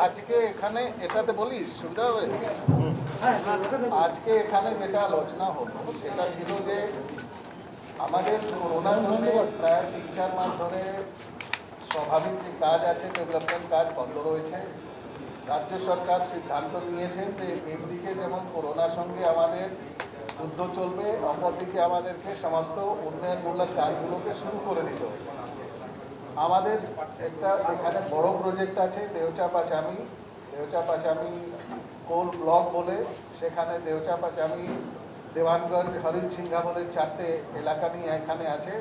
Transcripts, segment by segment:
আজকে এখানে এটাতে বলিস সুবিধা হবে। আজকে এখানে যেটা আলোচনা হলো সেটা ছিল যে আমাদের করোনার জন্য প্রায় 3-4 মাস ধরে স্বাভাবিক যে কাজ আছে ডেভেলপমেন্ট কাজ বন্ধ রয়েছে। রাজ্য সরকার সিদ্ধান্ত নিয়েছে যে একদিকে যেমন করোনার সঙ্গে আমাদের যুদ্ধ চলবে, অপরদিকে আমাদেরকে সমস্ত উন্নয়নমূলক কাজগুলোকে শুরু করে দিতে হবে। আমাদের একটা এখানে বড় প্রজেক্ট আছে দেওচা-পাচামি কোল ব্লক বলে, সেখানে দেওচা-পাচামি, দেওয়ানগঞ্জ, হরিণসিংহা বলে 4টে এলাকা নিয়ে এখানে আছে।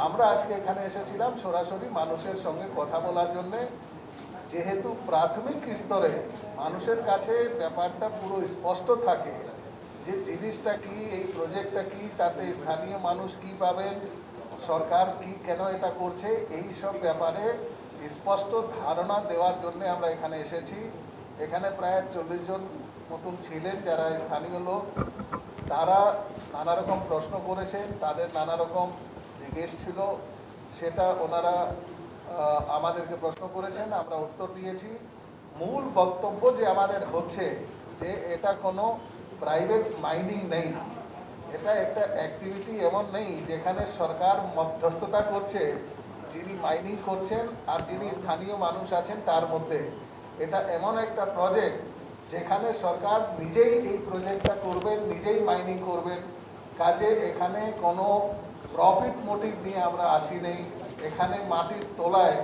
আমরা আজকে এখানে এসেছিলাম সরাসরি মানুষের সঙ্গে কথা বলার জন্যে, যেহেতু প্রাথমিক স্তরে মানুষের কাছে ব্যাপারটা পুরো স্পষ্ট থাকে যে জিনিসটা কি, এই প্রজেক্টটা কি, তাতে স্থানীয় মানুষ কি পাবেন, সরকার কি কেন এটা করছে, এই সব ব্যাপারে স্পষ্ট ধারণা দেওয়ার জন্য আমরা এখানে এসেছি। এখানে প্রায় 40 জন মতন ছিলেন যারা স্থানীয় লোক। তারা নানা রকম প্রশ্ন করেছেন, তাদের নানা রকম জিজ্ঞেস ছিল, সেটা ওনারা আমাদেরকে প্রশ্ন করেছেন, আমরা উত্তর দিয়েছি। মূল বক্তব্য যে আমাদের হচ্ছে যে এটা কোনো প্রাইভেট মাইনিং নেই, এটা একটা অ্যাক্টিভিটি এমন নেই যেখানে সরকার মধ্যস্থতা করছে যিনি মাইনিং করছেন আর যিনি স্থানীয় মানুষ আছেন তার মধ্যে। এটা এমন একটা প্রজেক্ট যেখানে সরকার নিজেই এই প্রজেক্টটা করবেন, নিজেই মাইনিং করবেন। কাজে এখানে কোনো প্রফিট মোটিভ নিয়ে আমরা আসি নেই। এখানে মাটির তলায়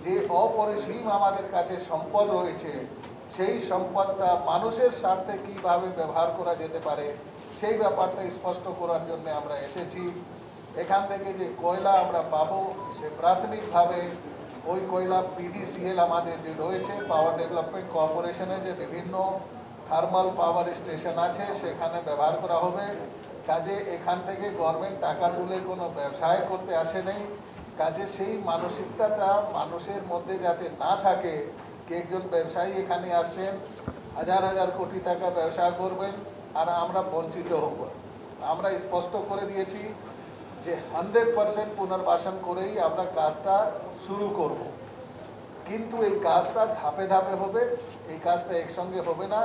যে অপরিসীম আমাদের কাছে সম্পদ রয়েছে, সেই সম্পদটা মানুষের স্বার্থে কীভাবে ব্যবহার করা যেতে পারে সেই ব্যাপারটা স্পষ্ট করার জন্য আমরা এসেছি। এখান থেকে যে কয়লা আমরা পাবো সে প্রাথমিকভাবে ওই কয়লা PDCL আমাদের যে রয়েছে, পাওয়ার ডেভেলপমেন্ট কর্পোরেশনের যে বিভিন্ন থার্মাল পাওয়ার স্টেশন আছে সেখানে ব্যবহার করা হবে। কাজে এখান থেকে গভর্নমেন্ট টাকা তুলে কোনো ব্যবসায় করতে আসে নেই। কাজে সেই মানসিকতাটা মানুষের মধ্যে যাতে না থাকে কি একজন ব্যবসায়ী এখানে আসছেন, হাজার হাজার কোটি টাকা ব্যবসা করবেন আর আমরা বঞ্চিত হব। আমরা স্পষ্ট করে দিয়েছি যে 100% পুনর্বাসন করেই আমরা কাজটা শুরু করব। কিন্তু এই কাজটা ধাপে ধাপে হবে, এই কাজটা একসঙ্গে হবে না।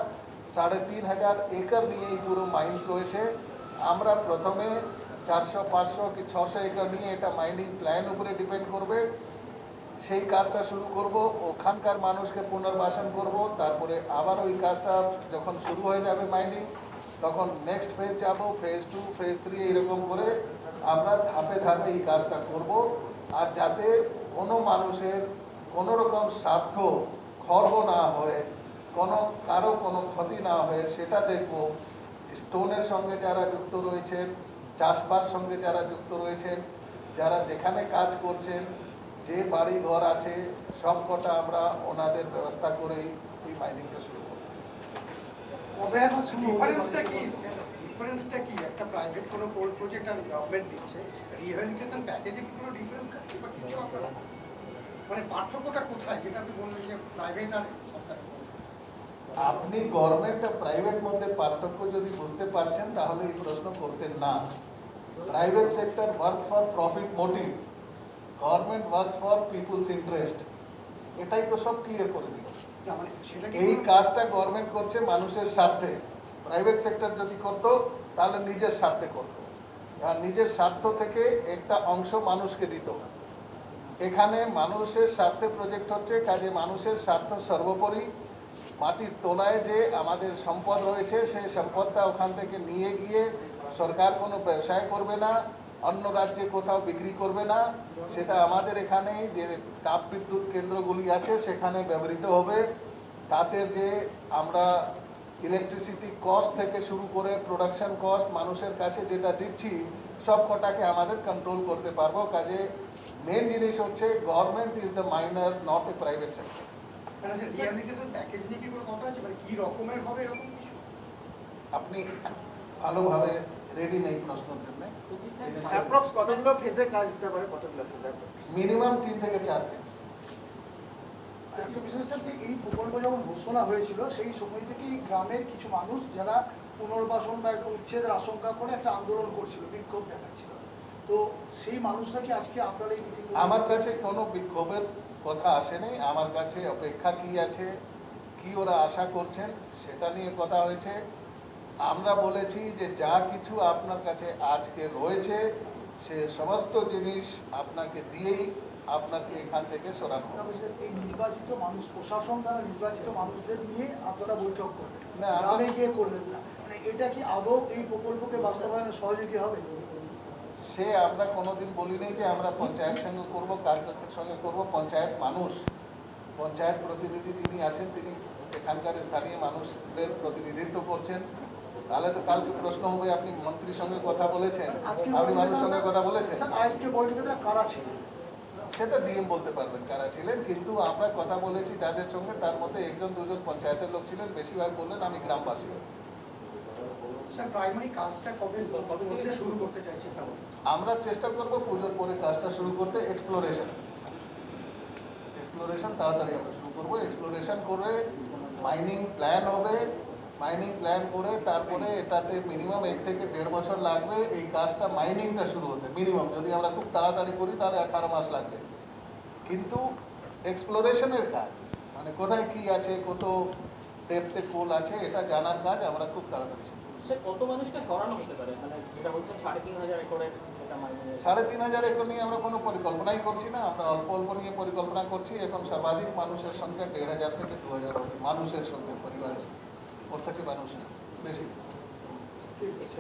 3500 একর নিয়ে এই পুরো মাইন্স রয়েছে। আমরা প্রথমে 400, 500 কি 600 একর নিয়ে এটা মাইনিং প্ল্যান উপরে ডিপেন্ড করবে। সেই কাজটা শুরু করব, ওখানকার মানুষকে পুনর্বাসন করব, তারপরে আবার ওই কাজটা যখন শুরু হয়ে যাবে মাইনিং, তখন নেক্সট ফেজ যাব, ফেজ 2, ফেজ 3, এইরকম করে আমরা ধাপে ধাপে এই কাজটা করব। আর যাতে কোনো মানুষের কোনো রকম স্বার্থ খর্ব না হয়ে, কারো কোনো ক্ষতি না হয়ে সেটা দেখব। স্টোনের সঙ্গে যারা যুক্ত রয়েছেন, চাষবাস সঙ্গে যারা যুক্ত রয়েছেন, যারা যেখানে কাজ করছেন, যে বাড়ি ঘর আছে, সব কটা আমরা ওনাদের ব্যবস্থা করেই এই মাইনিংটা শুরু করব। ডিফারেন্সটা কি একটা প্রাইভেট কোনো কোল প্রজেক্ট আর গভর্নমেন্ট দিচ্ছে, রিহ্যাবিলিটেশন প্যাকেজে কি কোনো ডিফারেন্স আছে বা কিছু আপনারা মানে পার্থক্যটা কোথায়, যেটা আপনি বললেন যে প্রাইভেট আর সরকারি? আপনি গভর্নমেন্ট আর প্রাইভেট মধ্যে পার্থক্য যদি বুঝতে পারছেন তাহলে এই প্রশ্ন করতেন না। Private sector works for profit motive, government works for people's interest. এটাই তো সব ক্লিয়ার করে দিল। এই কাজটা গভর্নমেন্ট করছে মানুষের স্বার্থে। প্রাইভেট সেক্টর যদি করতো তাহলে নিজের স্বার্থে করতো, আর নিজের স্বার্থ থেকে একটা অংশ মানুষকে দিত। এখানে মানুষের স্বার্থে প্রজেক্ট হচ্ছে, কাজে মানুষের স্বার্থ সর্বোপরি। মাটির তলায় যে আমাদের সম্পদ রয়েছে সেই সম্পদটা ওখান থেকে নিয়ে গিয়ে সরকার কোনো ব্যবসায় করবে না, অন্য রাজ্যে কোথাও বিক্রি করবে না, সেটা আমাদের এখানে যে তাপ বিদ্যুৎ কেন্দ্রগুলি আছে সেখানে ব্যবহৃত হবে। তাতে যে আমরা ইলেকট্রিসিটি কস্ট থেকে শুরু করে প্রোডাকশন কস্ট মানুষের কাছে যেটা দিচ্ছি সব কটাকে আমাদের কন্ট্রোল করতে পারবো। কাজে মেন জিনিস হচ্ছে government is the minor, not a private sector. আপনি ভালোভাবে রেডি নেই প্রশ্নের জন্য। মিনিমাম 3 থেকে 4 ফেজ। এই প্রকল্প যখন ঘোষণা হয়েছিল সেই সময় থেকেই গ্রামের কিছু মানুষ যারা পুনর্বাসন বা একটা উচ্ছেদের আশঙ্কা করে একটা আন্দোলন করছিল, বিক্ষোভ দেখাচ্ছিল, তো সেই মানুষরা কি আজকে আপনার এই মিটিং? আমার কাছে কোনো বিক্ষোভের কথা আসেনি। আমার কাছে অপেক্ষা কি আছে, কি ওরা আশা করছেন সেটা নিয়ে কথা হয়েছে। আমরা বলেছি যে যা কিছু আপনার কাছে আজকে রয়েছে সে সমস্ত জিনিস আপনাকে দিয়েই আপনাকে এখান থেকে সরানো হবে। তবে স্যার, এই নির্বাচিত মানুষ, প্রশাসন দ্বারা নির্বাচিত মানুষদের নিয়ে আপনারা বৈঠক করলেন, না, আমরা- গ্রামে গিয়ে করলেন না, মানে এটা কি আদৌ এই প্রকল্পকে বাস্তবায়নে সহযোগী হবে? সে আমরা কোনোদিন বলিনি যে আমরা পঞ্চায়েত সঙ্গে করবো, কার্যকর্তার সঙ্গে করবো। পঞ্চায়েত মানুষ, পঞ্চায়েত প্রতিনিধি তিনি আছেন, তিনি এখানকার স্থানীয় মানুষদের প্রতিনিধিত্ব করছেন। তাহলে তো কালকে প্রশ্ন হবে আপনি মন্ত্রীর সঙ্গে কথা বলেছেন, আজকের আপনি বৈঠকে মানুষের সঙ্গে স্যার- কথা বলেছেন, স্যার, আজকের বৈঠকে তারা কারা ছিল? সেটা ডিএম বলতে পারবেন কারা ছিলেন। কিন্তু আমরা কথা বলেছি যাদের সঙ্গে, তার মধ্যে একজন দুজন পঞ্চায়েতের লোক ছিলেন, বেশিরভাগ বললেন আমি গ্রামবাসী। স্যার প্রাইমারি কাজটা কবে করতে শুরু করতে চাইছেন? আমরা চেষ্টা করব পুজোর পরে কাজটা শুরু করতে। এক্সপ্লোরেশন তাড়াতাড়ি আমরা শুরু করবো। এক্সপ্লোরেশন করে মাইনিং প্ল্যান হবে, মাইনিং প্ল্যান করে তারপরে এটাতে মিনিমাম 1 থেকে 1.5 বছর লাগবে এই কাজটা, মাইনিংটা শুরু হতে। মিনিমাম যদি আমরা খুব তাড়াতাড়ি করি তাহলে 18 মাস লাগবে। কিন্তু এক্সপ্লোরেশনের কাজ, মানে কোথায় কি আছে, কত ডেপথে কোল আছে, এটা জানার কাজ আমরা খুব তাড়াতাড়ি শুরু করব। সে কত মানুষকে সরানো হতে পারে? মানে যেটা বলছেন 3,500 একরের এটা মাইনে 3,500 একর নিয়ে আমরা কোনো পরিকল্পনাই করছি না। আমরা অল্প অল্প নিয়ে পরিকল্পনা করছি। এখন সর্বাধিক মানুষের সংখ্যা 1,500 থেকে 2,000 হবে। মানুষের সংখ্যা, পরিবারের, ওর থেকে মানুষ না বেশি। ঠিক আছে। ঠিক।